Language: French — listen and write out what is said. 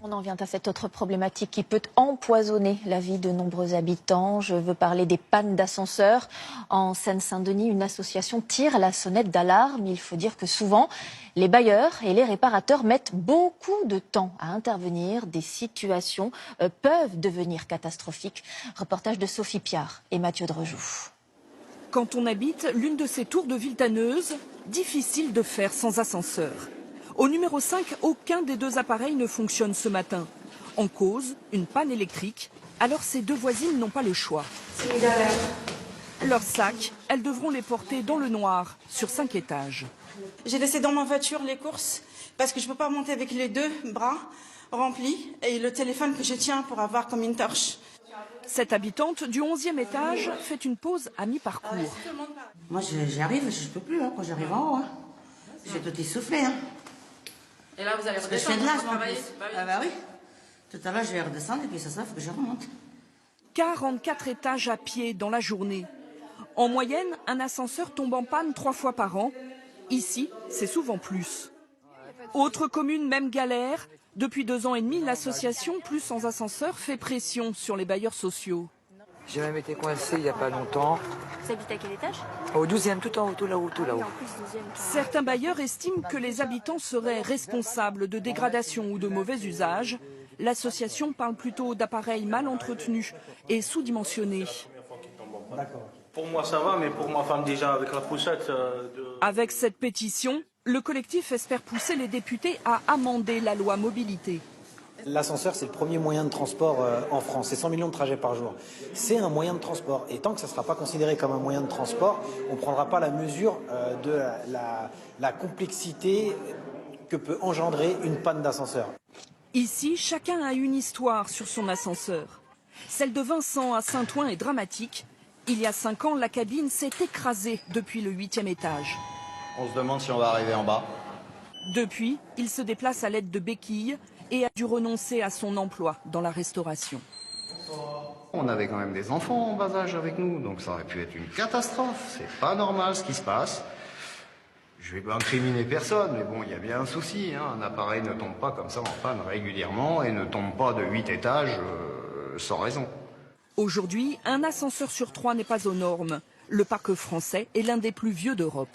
On en vient à cette autre problématique qui peut empoisonner la vie de nombreux habitants. Je veux parler des pannes d'ascenseurs. En Seine-Saint-Denis, une association tire la sonnette d'alarme. Il faut dire que souvent, les bailleurs et les réparateurs mettent beaucoup de temps à intervenir. Des situations peuvent devenir catastrophiques. Reportage de Sophie Piard et Mathieu Drejoux. Quand on habite l'une de ces tours de Villetaneuse, difficile de faire sans ascenseur. Au numéro 5, aucun des deux appareils ne fonctionne ce matin. En cause, une panne électrique. Alors ces deux voisines n'ont pas le choix. Leurs sacs, elles devront les porter dans le noir, sur 5 étages. J'ai laissé dans ma voiture les courses parce que je ne peux pas monter avec les deux bras remplis et le téléphone que je tiens pour avoir comme une torche. Cette habitante du 11e étage fait une pause à mi-parcours. Moi j'y arrive, je ne peux plus quand j'arrive en haut. J'ai tout essoufflé. Et là vous allez redescendre. Je fais de l'âge en plus. Ah bah oui. Tout à l'heure je vais redescendre et puis ça, il faut que je remonte. 44 étages à pied dans la journée. En moyenne, un ascenseur tombe en panne 3 fois par an. Ici, c'est souvent plus. Autre commune, même galère. Depuis 2 ans et demi, l'association Plus sans ascenseur fait pression sur les bailleurs sociaux. J'ai même été coincé il n'y a pas longtemps. Vous habitez à quel étage? Au 12e, tout en haut, tout là-haut, tout là-haut. Certains bailleurs estiment que les habitants seraient responsables de dégradation ou de mauvais usage. L'association parle plutôt d'appareils mal entretenus et sous-dimensionnés. Pour moi ça va, mais pour ma femme déjà avec la poussette... Avec cette pétition, le collectif espère pousser les députés à amender la loi mobilité. L'ascenseur, c'est le premier moyen de transport en France. C'est 100 millions de trajets par jour. C'est un moyen de transport. Et tant que ça ne sera pas considéré comme un moyen de transport, on ne prendra pas la mesure de la complexité que peut engendrer une panne d'ascenseur. Ici, chacun a une histoire sur son ascenseur. Celle de Vincent à Saint-Ouen est dramatique. Il y a 5 ans, la cabine s'est écrasée depuis le 8e étage. On se demande si on va arriver en bas. Depuis, il se déplace à l'aide de béquilles et a dû renoncer à son emploi dans la restauration. On avait quand même des enfants en bas âge avec nous, donc ça aurait pu être une catastrophe. C'est pas normal ce qui se passe. Je vais pas incriminer personne, mais bon, il y a bien un souci. Un appareil ne tombe pas comme ça en panne régulièrement et ne tombe pas de 8 étages sans raison. Aujourd'hui, un ascenseur sur 3 n'est pas aux normes. Le parc français est l'un des plus vieux d'Europe.